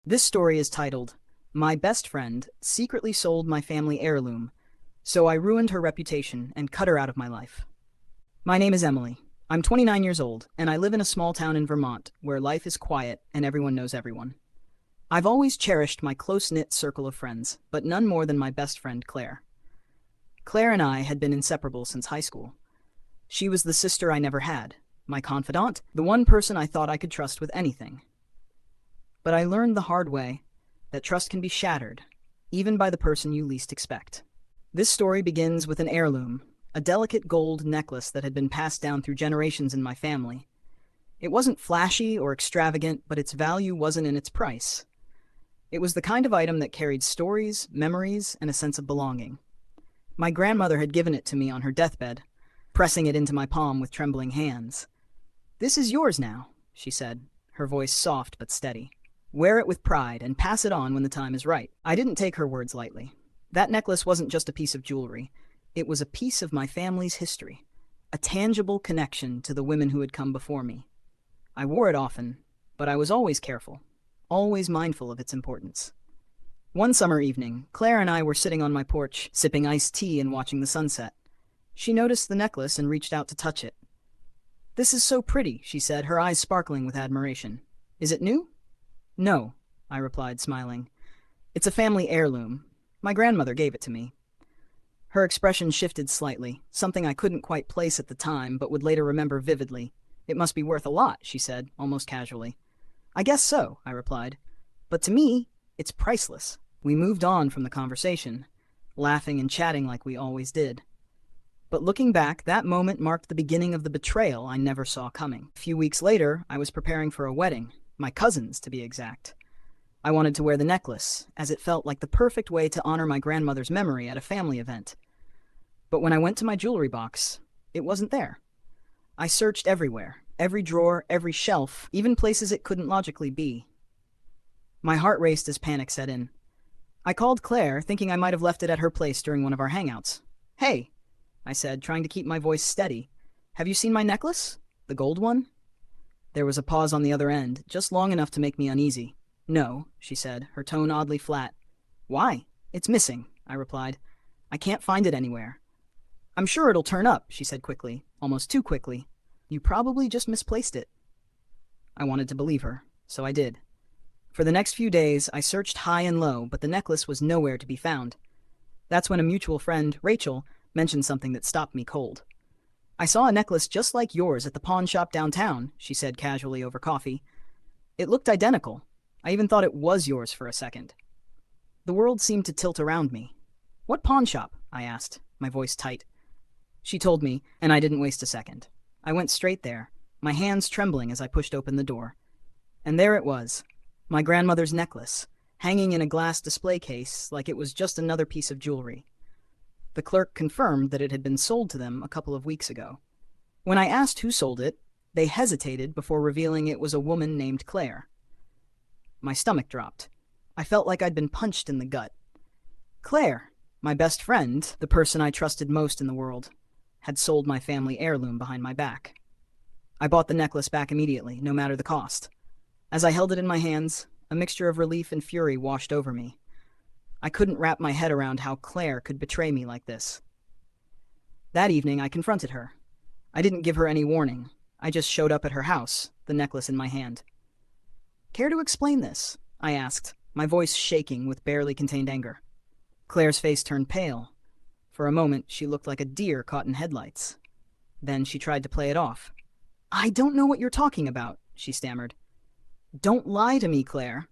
This story is titled, My Best Friend Secretly Sold My Family Heirloom, so I ruined her reputation and cut her out of my life. My name is Emily. I'm 29 years old, and I live in a small town in Vermont where life is quiet and everyone knows everyone. I've always cherished my close-knit circle of friends, but none more than my best friend, Claire. Claire and I had been inseparable since high school. She was the sister I never had, my confidant, the one person I thought I could trust with anything. But I learned the hard way that trust can be shattered, even by the person you least expect. This story begins with an heirloom, a delicate gold necklace that had been passed down through generations in my family. It wasn't flashy or extravagant, but its value wasn't in its price. It was the kind of item that carried stories, memories, and a sense of belonging. My grandmother had given it to me on her deathbed, pressing it into my palm with trembling hands. "This is yours now," she said, her voice soft but steady. "Wear it with pride and pass it on when the time is right." I didn't take her words lightly. That necklace wasn't just a piece of jewelry. It was a piece of my family's history, a tangible connection to the women who had come before me. I wore it often, but I was always careful, always mindful of its importance. One summer evening, Claire and I were sitting on my porch, sipping iced tea and watching the sunset. She noticed the necklace and reached out to touch it. "This is so pretty," she said, her eyes sparkling with admiration. "Is it new?" "No," I replied, smiling. "It's a family heirloom. My grandmother gave it to me." Her expression shifted slightly, something I couldn't quite place at the time, but would later remember vividly. "It must be worth a lot," she said, almost casually. "I guess so," I replied. "But to me, it's priceless." We moved on from the conversation, laughing and chatting like we always did. But looking back, that moment marked the beginning of the betrayal I never saw coming. A few weeks later, I was preparing for a wedding, my cousin's to be exact. I wanted to wear the necklace, as it felt like the perfect way to honor my grandmother's memory at a family event. But when I went to my jewelry box, it wasn't there. I searched everywhere, every drawer, every shelf, even places it couldn't logically be. My heart raced as panic set in. I called Claire, thinking I might have left it at her place during one of our hangouts. "Hey," I said, trying to keep my voice steady. "Have you seen my necklace? The gold one?" There was a pause on the other end, just long enough to make me uneasy. "No," she said, her tone oddly flat. "Why? It's missing," I replied. "I can't find it anywhere." "I'm sure it'll turn up," she said quickly, almost too quickly. "You probably just misplaced it." I wanted to believe her, so I did. For the next few days, I searched high and low, but the necklace was nowhere to be found. That's when a mutual friend, Rachel, mentioned something that stopped me cold. "I saw a necklace just like yours at the pawn shop downtown," she said casually over coffee. "It looked identical. I even thought it was yours for a second." The world seemed to tilt around me. "What pawn shop?" I asked, my voice tight. She told me, and I didn't waste a second. I went straight there, my hands trembling as I pushed open the door. And there it was, my grandmother's necklace, hanging in a glass display case like it was just another piece of jewelry. The clerk confirmed that it had been sold to them a couple of weeks ago. When I asked who sold it, they hesitated before revealing it was a woman named Claire. My stomach dropped. I felt like I'd been punched in the gut. Claire, my best friend, the person I trusted most in the world, had sold my family heirloom behind my back. I bought the necklace back immediately, no matter the cost. As I held it in my hands, a mixture of relief and fury washed over me. I couldn't wrap my head around how Claire could betray me like this. That evening, I confronted her. I didn't give her any warning. I just showed up at her house, the necklace in my hand. "Care to explain this?" I asked, my voice shaking with barely contained anger. Claire's face turned pale. For a moment, she looked like a deer caught in headlights. Then she tried to play it off. "I don't know what you're talking about," she stammered. "Don't lie to me, Claire,"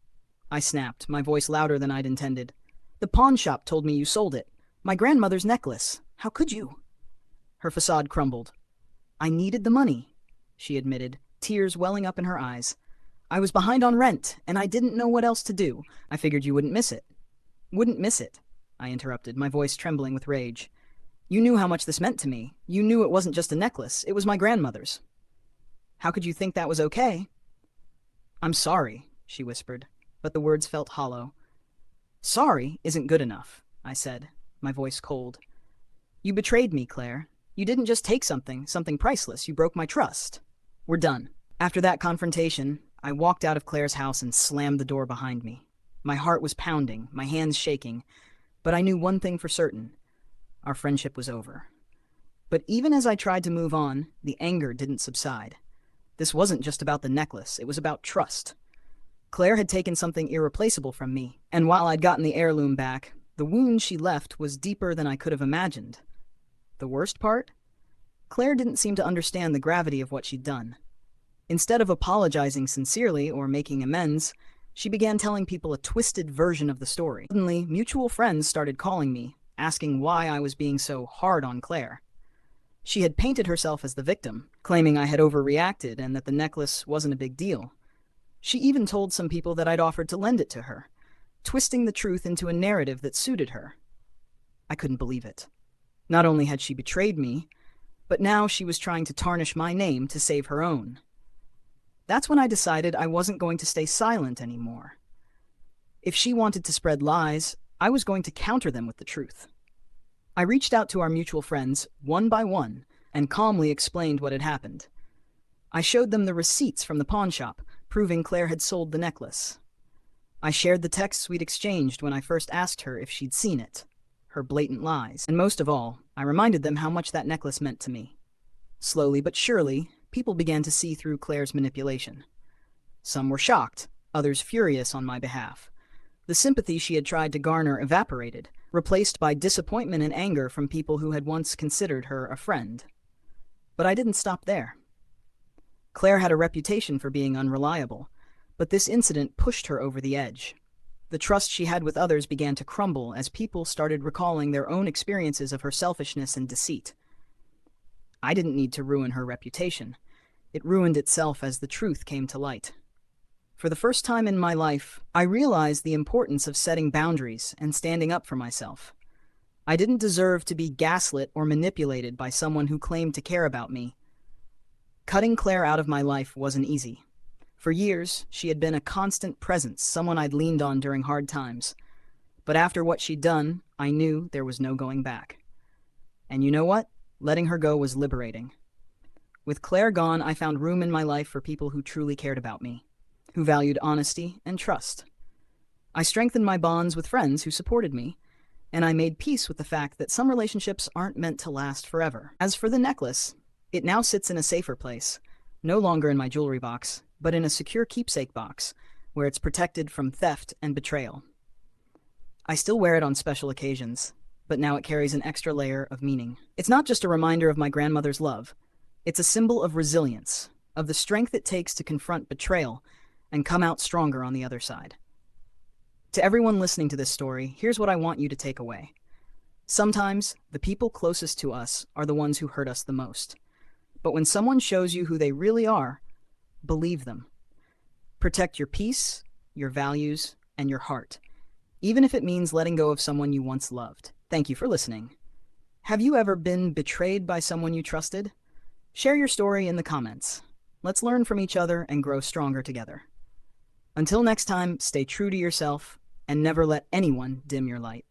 I snapped, my voice louder than I'd intended. "The pawn shop told me you sold it. My grandmother's necklace. How could you?" Her facade crumbled. "I needed the money," she admitted, tears welling up in her eyes. "I was behind on rent, and I didn't know what else to do. I figured you wouldn't miss it." "Wouldn't miss it," I interrupted, my voice trembling with rage. "You knew how much this meant to me. You knew it wasn't just a necklace. It was my grandmother's." "How could you think that was okay?" "I'm sorry," she whispered, but the words felt hollow. "Sorry isn't good enough," I said, my voice cold. "You betrayed me, Claire. You didn't just take something priceless. You broke my trust. We're done." After that confrontation, I walked out of Claire's house and slammed the door behind me. My heart was pounding, my hands shaking, but I knew one thing for certain. Our friendship was over. But even as I tried to move on, the anger didn't subside. This wasn't just about the necklace, it was about trust. Claire had taken something irreplaceable from me, and while I'd gotten the heirloom back, the wound she left was deeper than I could have imagined. The worst part? Claire didn't seem to understand the gravity of what she'd done. Instead of apologizing sincerely or making amends, she began telling people a twisted version of the story. Suddenly, mutual friends started calling me, asking why I was being so hard on Claire. She had painted herself as the victim, claiming I had overreacted and that the necklace wasn't a big deal. She even told some people that I'd offered to lend it to her, twisting the truth into a narrative that suited her. I couldn't believe it. Not only had she betrayed me, but now she was trying to tarnish my name to save her own. That's when I decided I wasn't going to stay silent anymore. If she wanted to spread lies, I was going to counter them with the truth. I reached out to our mutual friends, one by one, and calmly explained what had happened. I showed them the receipts from the pawn shop, proving Claire had sold the necklace. I shared the texts we'd exchanged when I first asked her if she'd seen it, her blatant lies, and most of all, I reminded them how much that necklace meant to me. Slowly but surely, people began to see through Claire's manipulation. Some were shocked, others furious on my behalf. The sympathy she had tried to garner evaporated, replaced by disappointment and anger from people who had once considered her a friend. But I didn't stop there. Claire had a reputation for being unreliable, but this incident pushed her over the edge. The trust she had with others began to crumble as people started recalling their own experiences of her selfishness and deceit. I didn't need to ruin her reputation. It ruined itself as the truth came to light. For the first time in my life, I realized the importance of setting boundaries and standing up for myself. I didn't deserve to be gaslit or manipulated by someone who claimed to care about me. Cutting Claire out of my life wasn't easy. For years, she had been a constant presence, someone I'd leaned on during hard times. But after what she'd done, I knew there was no going back. And you know what? Letting her go was liberating. With Claire gone, I found room in my life for people who truly cared about me, who valued honesty and trust. I strengthened my bonds with friends who supported me, and I made peace with the fact that some relationships aren't meant to last forever. As for the necklace, it now sits in a safer place, no longer in my jewelry box, but in a secure keepsake box, where it's protected from theft and betrayal. I still wear it on special occasions, but now it carries an extra layer of meaning. It's not just a reminder of my grandmother's love. It's a symbol of resilience, of the strength it takes to confront betrayal and come out stronger on the other side. To everyone listening to this story, here's what I want you to take away. Sometimes, the people closest to us are the ones who hurt us the most. But when someone shows you who they really are, believe them. Protect your peace, your values, and your heart, even if it means letting go of someone you once loved. Thank you for listening. Have you ever been betrayed by someone you trusted? Share your story in the comments. Let's learn from each other and grow stronger together. Until next time, stay true to yourself and never let anyone dim your light.